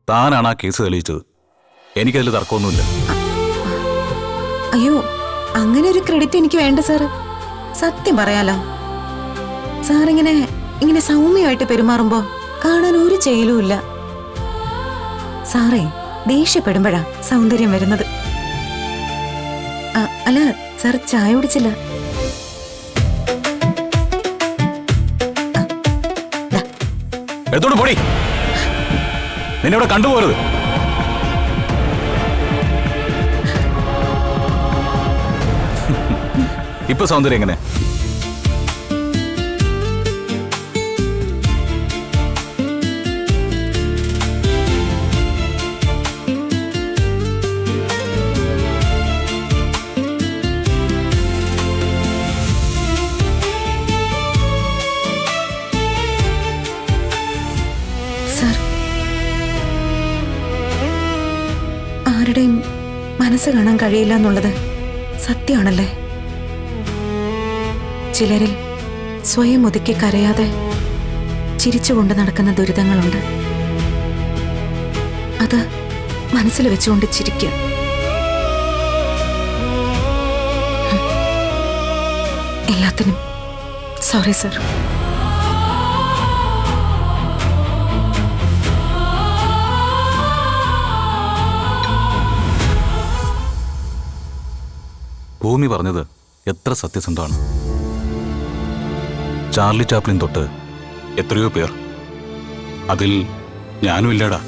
താനാണ് ആ കേസ് തെളിയിച്ചത്. എനിക്കതിൽ തർക്കമൊന്നുമില്ല. അയ്യോ, അങ്ങനെ ഒരു ക്രെഡിറ്റ് എനിക്ക് വേണ്ട സാറ്. സത്യം പറയാലോ, സാറിങ്ങനെ സൗമ്യമായിട്ട് പെരുമാറുമ്പോ കാണാൻ ഒരു ചെയ്യലും ഇല്ല. സാറേ ദേഷ്യപ്പെടുമ്പോഴാ സൗന്ദര്യം വരുന്നത്. അല്ല സാർ ചായ കുടിച്ചില്ല? എടുത്തോണ്ട് പോടി, നിന്നെ ഇവിടെ കണ്ടുപോരുത്. ഇപ്പൊ സൗന്ദര്യം എങ്ങനെ? സാർ, ആരുടെയും മനസ്സ് കാണാൻ കഴിയില്ല എന്നുള്ളത് സത്യമാണല്ലേ? ചിലരിൽ സ്വയം ഒതുക്കി കരയാതെ ചിരിച്ചുകൊണ്ട് നടക്കുന്ന ദുരിതങ്ങളുണ്ട്. അത് മനസ്സിൽ വെച്ചുകൊണ്ട് ചിരിക്കുക. എല്ലാത്തിനും സോറി സർ. ഭൂമി പറഞ്ഞത് എത്ര സത്യസന്ധമാണ്. ചാർലി ചാപ്ലിൻ തൊട്ട് എത്രയോ പേർ, അതിൽ ഞാനും ഇല്ലടാ.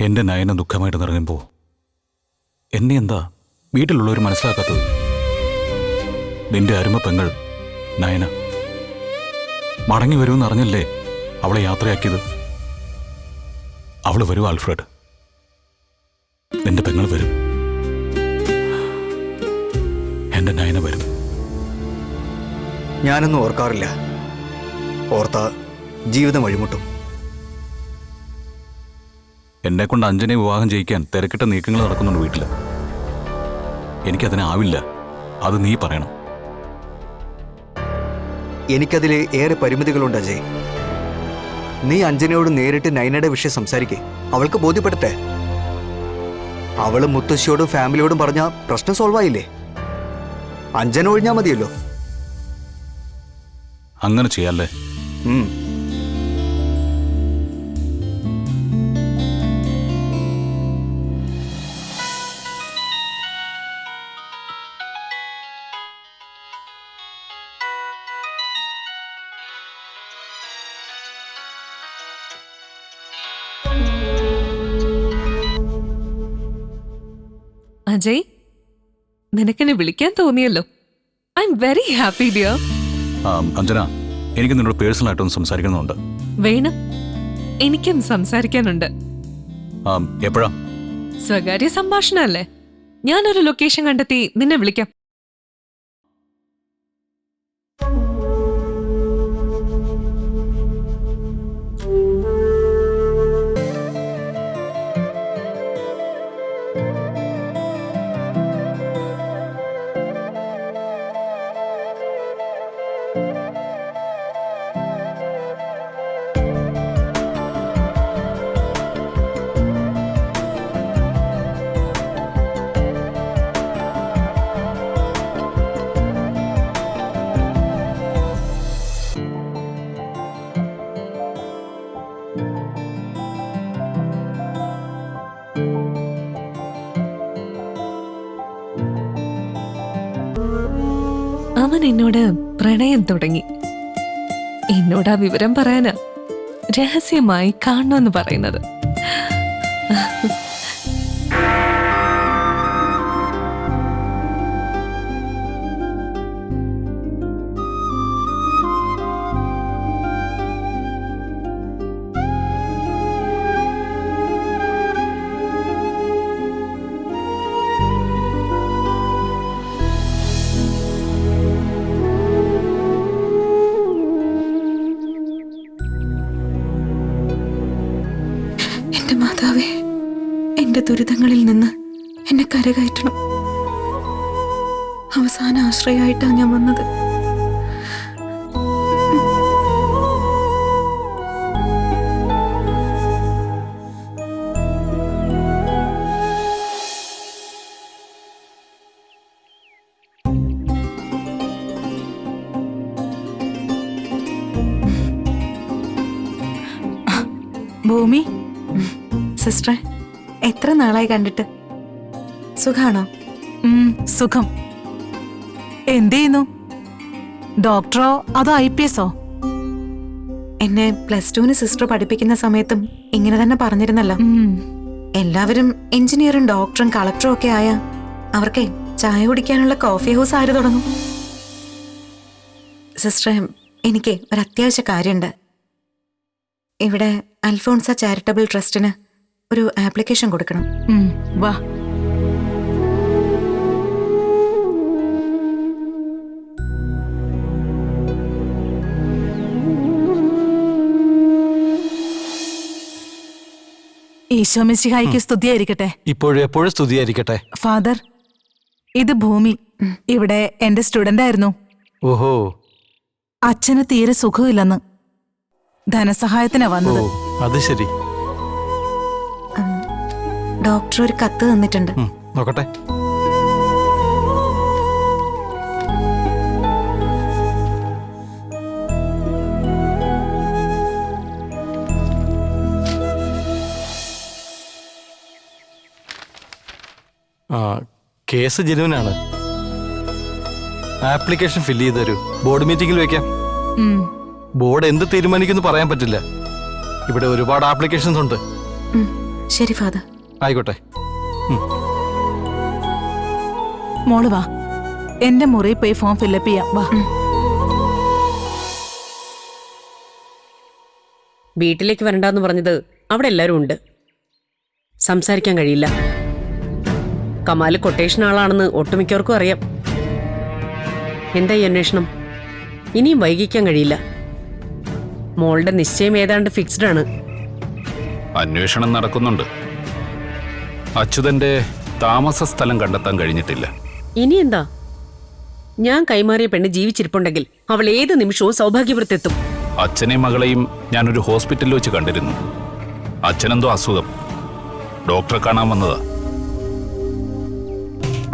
എന്റെ നയന ദുഃഖമായിട്ട് നിറങ്ങുമ്പോ എന്നെ എന്താ വീട്ടിലുള്ളവർ മനസ്സിലാക്കാത്തത്? നിന്റെ അരുമ പെങ്ങൾ നയന മടങ്ങി വരുമെന്ന് അറിഞ്ഞല്ലേ അവളെ യാത്രയാക്കിയത്. അവള് വരും ആൽഫ്രഡ്, നിന്റെ പെങ്ങൾ വരും, എന്റെ നയന വരും. ഞാനൊന്നും ഓർക്കാറില്ല. ഓർത്ത ജീവിതം വഴിമുട്ടും. എന്നെ കൊണ്ട് അഞ്ജനെ വിവാഹം ചെയ്യിക്കാൻ തിരക്കിട്ട നീക്കങ്ങൾ നടക്കുന്നുണ്ട് വീട്ടില്. എനിക്കതിനാവില്ല, അത് നീ പറയണം. എനിക്കതിൽ ഏറെ പരിമിതികളുണ്ട് അജയ്. നീ അഞ്ജനയോട് നേരിട്ട് നൈനയുടെ വിഷയം സംസാരിക്കേ, അവൾക്ക് ബോധ്യപ്പെടട്ടെ. അവള് മുത്തശ്ശിയോടും ഫാമിലിയോടും പറഞ്ഞ പ്രശ്നം സോൾവ് ആയില്ലേ? അഞ്ജന ഒഴിഞ്ഞാ മതിയല്ലോ. അങ്ങനെ ചെയ്യാല്ലേ? അജയ്, നിനക്കെന്നെ വിളിക്കാൻ തോന്നിയല്ലോ. I am very happy dear. Anjana, എനിക്ക് നിന്നോട് പേഴ്സണൽ ആയിട്ടൊന്ന് സംസാരിക്കണമെന്നുണ്ട്. വേണം, എനിക്കും സംസാരിക്കാനുണ്ട്. എപ്പോഴാ? സ്വകാര്യ സംഭാഷണല്ലേ. ഞാനൊരു ലൊക്കേഷൻ കണ്ടെത്തി നിന്നെ വിളിക്കാം. അവൻ എന്നോട് പ്രണയം തുടങ്ങി. എന്നോട് ആ വിവരം പറയാനാ രഹസ്യമായി കാണണമെന്ന് പറയുന്നത്. എന്റെ മാതാവേ, എന്റെ ദുരിതങ്ങളിൽ നിന്ന് എന്നെ കരകയറ്റണം. അവസാന ആശ്രയമായിട്ടാണ് ഞാൻ വന്നത്. ഭൂമി, സിസ്റ്ററെ, എത്ര നാളായി കണ്ടിട്ട്? സുഖാണോ? സുഖം. എന്ത് ചെയ്യുന്നു? ഡോക്ടറോ അതോ IPSോ? എന്നെ +2 സിസ്റ്റർ പഠിപ്പിക്കുന്ന സമയത്തും ഇങ്ങനെ തന്നെ പറഞ്ഞിരുന്നല്ലോ. എല്ലാവരും എഞ്ചിനീയറും ഡോക്ടറും കളക്ടറും ഒക്കെ ആയ അവർക്കേ ചായ കുടിക്കാനുള്ള കോഫി ഹൗസ് ആര് തുടങ്ങും? സിസ്റ്ററെ, എനിക്ക് ഒരു അത്യാവശ്യ കാര്യമുണ്ട്. ഇവിടെ അൽഫോൺസ ചാരിറ്റബിൾ ട്രസ്റ്റിന് ഒരു ആപ്ലിക്കേഷൻ കൊടുക്കണം. വാ. ഈശോ മിശിഹായിക്ക് സ്തുതിയായിരിക്കട്ടെ. ഇപ്പോഴും എപ്പോഴും സ്തുതിയായിരിക്കട്ടെ. ഫാദർ, ഇത് ഭൂമി. ഇവിടെ എന്റെ സ്റ്റുഡന്റ് ആയിരുന്നു. ഓഹോ. അച്ഛന് തീരെ സുഖമില്ലെന്ന്. ധനസഹായത്തിനാ ഓ, വന്നത്. അത് ശരി. ഡോക്ടർ ഒരു കത്ത് തന്നിട്ടുണ്ട്. നോക്കട്ടെ. കേസ് ജെനുവിനാണ്. ആപ്ലിക്കേഷൻ ഫില്ല് ചെയ്ത് തരൂ. ബോർഡ് മീറ്റിംഗിൽ വെക്കാം. ബോർഡ് എന്ത് തീരുമാനിക്കുമെന്ന് പറയാൻ പറ്റില്ല. ഇവിടെ ഒരുപാട് ആപ്ലിക്കേഷൻസ് ഉണ്ട്. ശരി ഫാദർ. ആയിക്കോട്ടെ. മോള് വാ, എന്റെ മുറിയിൽ പോയി ഫോം ഫില്ലപ്പ് ചെയ്യാം. വാ. വീട്ടിലേക്ക് വരണ്ടെന്ന് പറഞ്ഞത് അവിടെ എല്ലാവരും ഉണ്ട്. സംസാരിക്കാൻ കഴിയില്ല. കമാല് കൊട്ടേഷൻ ആളാണെന്ന് ഒട്ടുമിക്കവർക്കും അറിയാം. എന്താ ഈ അന്വേഷണം? ഇനിയും വൈകിക്കാൻ കഴിയില്ല. മോളുടെ നിശ്ചയം ഏതാണ്ട് ഫിക്സ്ഡ് ആണ്. അന്വേഷണം നടക്കുന്നുണ്ട്. അച്യുതന്റെ താമസ സ്ഥലം കണ്ടെത്താൻ കഴിഞ്ഞിട്ടില്ല. ഇനി എന്താ? ഞാൻ കൈമാറിയ പെണ്ണ് ജീവിച്ചിരിപ്പുണ്ടെങ്കിൽ അവൾ ഏത് നിമിഷവും സൗഭാഗ്യവൃത്തെത്തും. അച്ഛനെയും മകളെയും ഞാനൊരു ഹോസ്പിറ്റലിൽ വെച്ച് കണ്ടിരുന്നു. അച്ഛനെന്തോ അസുഖം. ഡോക്ടറെ കാണാൻ വന്നതാ.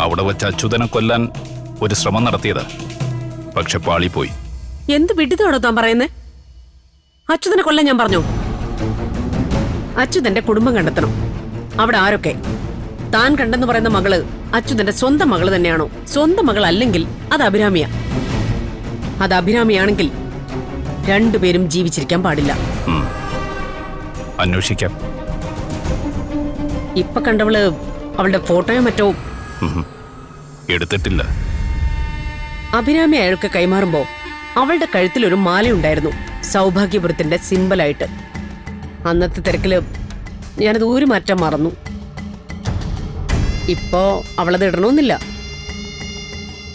അവിടെ വെച്ച് അച്യുതനെ കൊല്ലാൻ ഒരു ശ്രമം നടത്തിയതാ. പക്ഷെ പാളിപ്പോയി. എന്ത് വിഡിതാണോ താൻ പറയുന്നേ? അച്യുതനെ കൊല്ലാൻ ഞാൻ പറഞ്ഞോ? അച്യുതന്റെ കുടുംബം കണ്ടെത്തണം. അവിടെ ആരൊക്കെ? താൻ കണ്ടെന്ന് പറയുന്ന മകള് അച്യുതന്റെ സ്വന്തം മകള് തന്നെയാണോ? സ്വന്തം മകൾ അല്ലെങ്കിൽ അത് അഭിരാമിയ. അത് അഭിരാമിയാണെങ്കിൽ രണ്ടുപേരും ജീവിച്ചിരിക്കാൻ പാടില്ല. അന്വേഷിക്കാം. ഇപ്പൊ കണ്ടവള് അവളുടെ ഫോട്ടോയോ മറ്റോ എടുത്തിട്ടില്ല. അഭിരാമി അയാൾക്ക് കൈമാറുമ്പോ അവളുടെ കഴുത്തിൽ ഒരു മാലയുണ്ടായിരുന്നു, സൗഭാഗ്യപുരത്തിന്റെ സിമ്പലായിട്ട്. അന്നത്തെ തിരക്കില് ഞാനത് ഊരി മാറ്റാൻ മറന്നു. ഇപ്പോ അവളത് ഇടണമെന്നില്ല.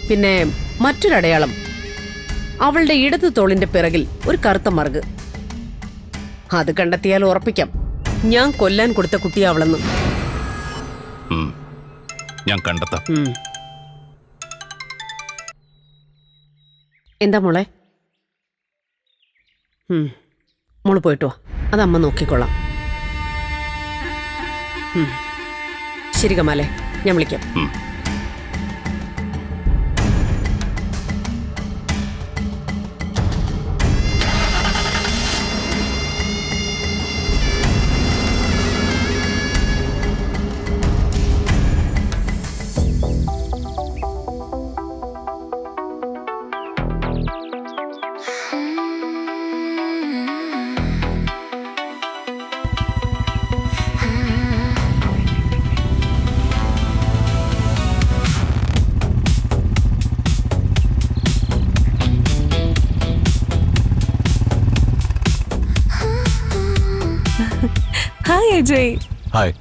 പിന്നെ മറ്റൊരടയാളം, അവളുടെ ഇടതു തോളിന്റെ പിറകിൽ ഒരു കറുത്ത മറുക്. അത് കണ്ടെത്തിയാൽ ഉറപ്പിക്കാം ഞാൻ കൊല്ലാൻ കൊടുത്ത കുട്ടിയെ അവളെന്ന്. ഞാൻ കണ്ടെത്താം. എന്താ മോളെ? മോള് പോയിട്ടോ, അത് അമ്മ നോക്കിക്കൊള്ളാം. ശരി കമാലേ, ഞാൻ വിളിക്കാം. ഹായ് അജയ്. ഹായ്.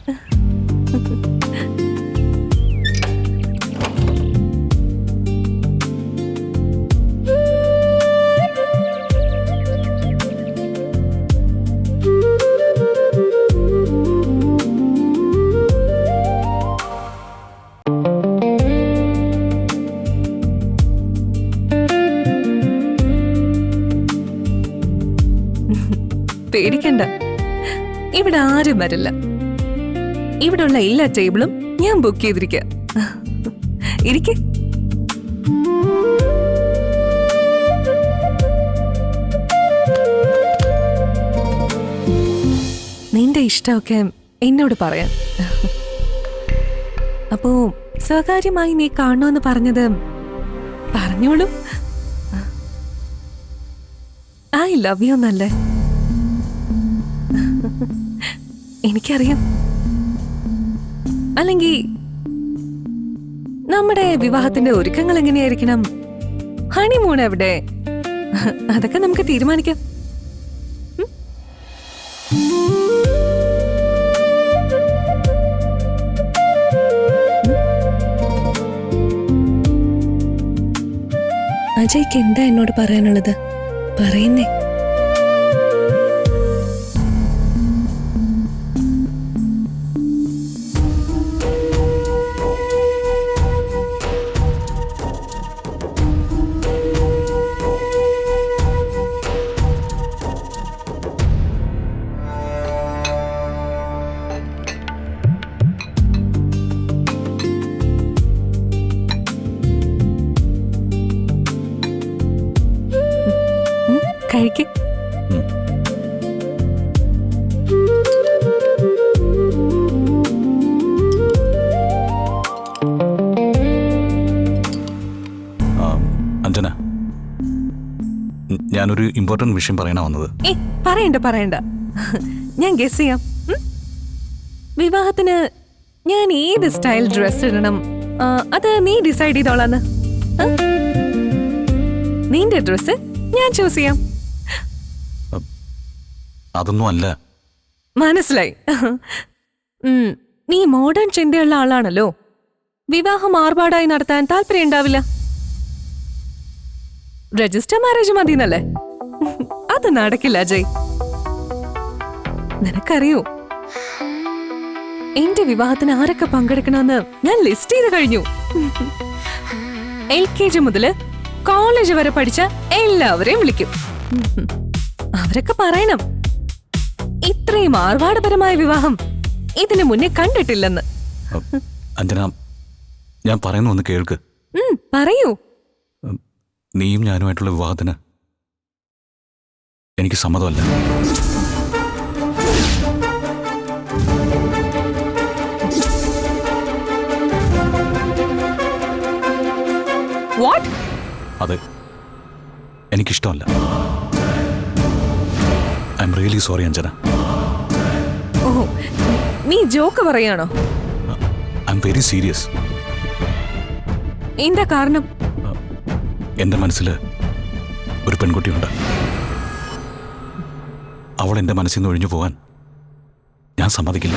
പേടിക്കണ്ട, ഇവിടെ ആരും വരില്ല. ഇവിടെ ഉള്ള എല്ലാ ടേബിളും ഞാൻ ബുക്ക് ചെയ്തിരിക്കാം. ഇരിക്കെ. ഇഷ്ടമൊക്കെ എന്നോട് പറയാൻ. അപ്പോ സ്വകാര്യമായി നീ കാണുമെന്ന് പറഞ്ഞത് പറഞ്ഞോളൂ. ഐ ലവ് യു എന്നല്ലേ? എനിക്കറിയാം. അല്ലെങ്കിൽ നമ്മുടെ വിവാഹത്തിന്റെ ഒരുക്കങ്ങൾ എങ്ങനെയായിരിക്കണം, ഹണിമൂൺ എവിടെ, അതൊക്കെ നമുക്ക് തീരുമാനിക്കാം. അജയ്ക്ക് എന്താ എന്നോട് പറയാനുള്ളത്? പറയുന്നേ. കഴിക്ക്. അഞ്ജന, ഞാനൊരു ഇമ്പോർട്ടന്റ് വിഷയം പറയാനാ വന്നത്. പറയണ്ട. ഞാൻ ഗസ് ചെയ്യാം. വിവാഹത്തിന് ഞാൻ ഏത് സ്റ്റൈൽ ഡ്രസ് ഇടണം അത് നീ ഡിസൈഡ് ചെയ്തോളാന്ന്. നിന്റെ ഡ്രസ് ഞാൻ ചൂസ് ചെയ്യാം. അതൊന്നും അല്ല. മനസ്സിലായി. നീ മോഡേൺ ചിന്തയുള്ള ആളാണല്ലോ. വിവാഹം ആർഭാടായി നടത്താൻ താല്പര്യം ഉണ്ടാവില്ല. രജിസ്റ്റർ മാരേജ് മതിന്നല്ലേ? അത് നടക്കില്ല അജയ്. നിനക്കറിയോ, എന്റെ വിവാഹത്തിന് ആരൊക്കെ പങ്കെടുക്കണമെന്ന് ഞാൻ ലിസ്റ്റ് ചെയ്ത് കഴിഞ്ഞു. LKG മുതല് കോളേജ് വരെ പഠിച്ച എല്ലാവരെയും വിളിക്കും. അവരൊക്കെ പറയണം ഇത്രയും ആർഭാടപരമായ വിവാഹം ഇതിനു മുന്നേ കണ്ടിട്ടില്ലെന്ന്. അഞ്ജന, ഞാൻ പറയുന്ന ഒന്ന് കേൾക്ക്. പറയൂ. നീയും ഞാനുമായിട്ടുള്ള വിവാഹത്തിന് എനിക്ക് സമ്മതമല്ല. വാട്ട്? അതെ, എനിക്കിഷ്ടമല്ല. I am really sorry Anjana. ഓഹോ, നീ ജോക്ക് പറയാണോ? I am very serious. എന്താ കാരണം? എന്റെ മനസ്സിൽ ഒരു പെൺകുട്ടിയുണ്ട്. അവൾ എന്റെ മനസ്സിൽ നിന്ന് ഒഴിഞ്ഞു പോകാൻ ഞാൻ സമ്മതിക്കില്ല.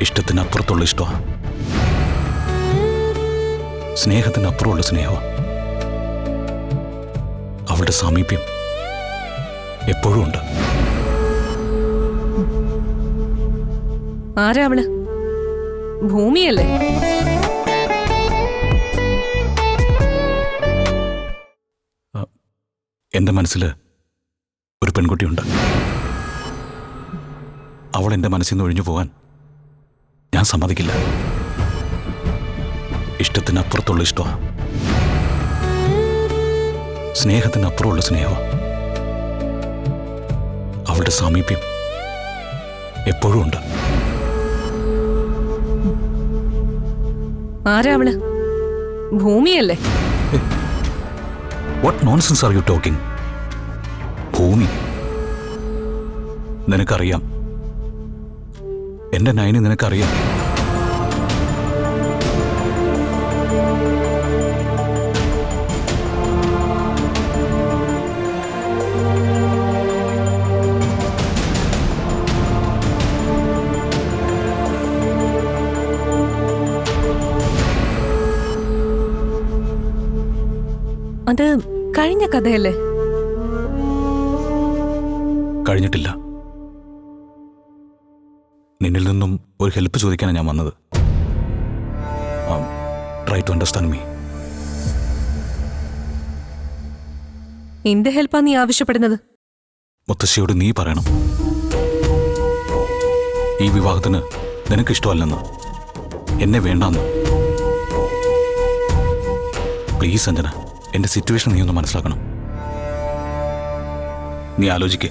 ഇഷ്ടത്തിനപ്പുറത്തുള്ള ഇഷ്ടമാണ്, സ്നേഹത്തിനപ്പുറമുള്ള സ്നേഹമാണ്. അവളുടെ സാമീപ്യം എപ്പോഴും ഉണ്ട്. ആരാ അവള്? ഭൂമിയല്ലേ? എന്റെ മനസ്സിൽ ഒരു പെൺകുട്ടിയുണ്ട്. അവൾ എന്റെ മനസ്സിൽ നിന്ന് ഒഴിഞ്ഞു പോകാൻ ഞാൻ സമ്മതിക്കില്ല. ഇഷ്ടത്തിനപ്പുറത്തുള്ള ഇഷ്ടമാണ്, സ്നേഹത്തിനപ്പുറമുള്ള സ്നേഹമാണ്. അവളുടെ സാമീപ്യം എപ്പോഴും ഉണ്ട്. ആരാ അവള്? ഭൂമിയല്ലേ? What nonsense are you talking? Bhumi? നിനക്കറിയാം, എന്റെ നയനി നിനക്കറിയാം. അത് കഴിഞ്ഞ കഥയല്ലേ? കഴിഞ്ഞിട്ടില്ല. നിന്നിൽ നിന്നും ഒരു ഹെൽപ്പ് ചോദിക്കാനാണ് ഞാൻ വന്നത്. Try to understand me. എന്ത് ഹെൽപ്പാ നീ ആവശ്യപ്പെടുന്നത്? മുത്തശ്ശിയോട് നീ പറയണം, ഈ വിവാഹത്തിന് നിനക്കിഷ്ടമല്ലെന്ന്, എന്നെ വേണ്ടാന്ന്. പ്ലീസ് അഞ്ജന, എന്റെ സിറ്റുവേഷൻ നീ ഒന്ന് മനസ്സിലാക്കണം. നീ ആലോചിക്കേ,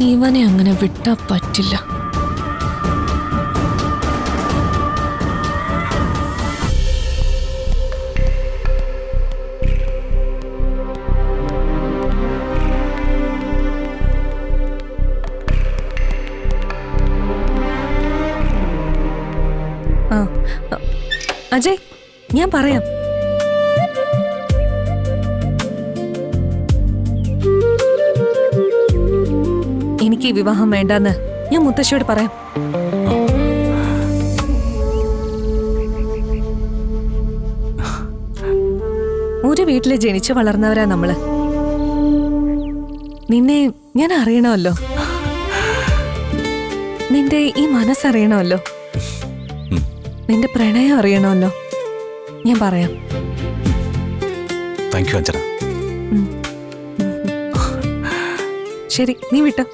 ഇവനെ അങ്ങനെ വിട്ടാ പറ്റില്ല. അജയ്, ഞാൻ പറയാം. എനിക്ക് ഈ വിവാഹം വേണ്ടെന്ന് ഞാൻ മുത്തശ്ശിയോട് പറയാം. ഒരു വീട്ടില് ജനിച്ചു വളർന്നവരാ നമ്മള്. നിന്നെ ഞാൻ അറിയണമല്ലോ, നിന്റെ ഈ മനസ്സറിയണമല്ലോ, നിന്റെ പ്രണയം അറിയണമല്ലോ. ഞാൻ പറയാം. Thank you Anjana. ശരി, നീ വിട്ടോ.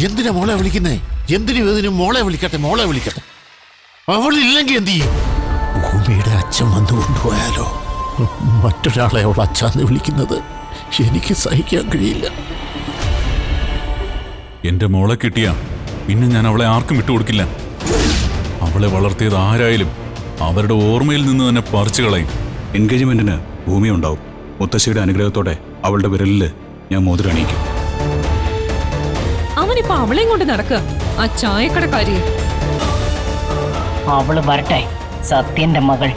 എന്തിനാ മോളെ വിളിക്കുന്നേ? എന്തിനും ഏതിനും മോളെ വിളിക്കട്ടെ, മോളെ വിളിക്കട്ടെ. അവളില്ലെങ്കിൽ എന്ത് ചെയ്യും? ഭൂമിയുടെ അച്ഛൻ വന്നു കൊണ്ടുപോയാലോ? മറ്റൊരാളെ അവൾ അച്ഛാന്ന് വിളിക്കുന്നത് എനിക്ക് സഹിക്കാൻ കഴിയില്ല. എന്റെ മോളെ കിട്ടിയ പിന്നെ ഞാൻ അവളെ ആർക്കും വിട്ടുകൊടുക്കില്ല. അവളെ വളർത്തിയത് ആരായാലും അവരുടെ ഓർമ്മയിൽ നിന്ന് തന്നെ പറിച്ചു കളയും. എൻഗേജ്മെന്റിന് ഭൂമി ഉണ്ടാവും. മുത്തശ്ശിയുടെ അനുഗ്രഹത്തോടെ അവളുടെ വിരലില് ഞാൻ മോതിരം അണിയിക്കും. അവനിപ്പോ അവളെയും കൊണ്ട് നടക്കുക, ആ ചായക്കടക്കാരിയെ. അവള് വരട്ടെ, സത്യന്റെ മകൾ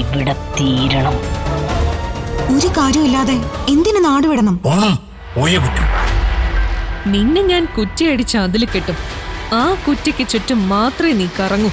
ഇവിടെ തീരണം. ഒരു കാര്യമില്ലാതെ എന്തിനു നാടുവിടണം? പോണം, പോയേ പറ്റൂ. നിന്നെ ഞാൻ കുറ്റിയടിച്ച് അതിൽ കെട്ടും. ആ കുറ്റിക്ക് ചുറ്റും മാത്രമേ നീ കറങ്ങൂ.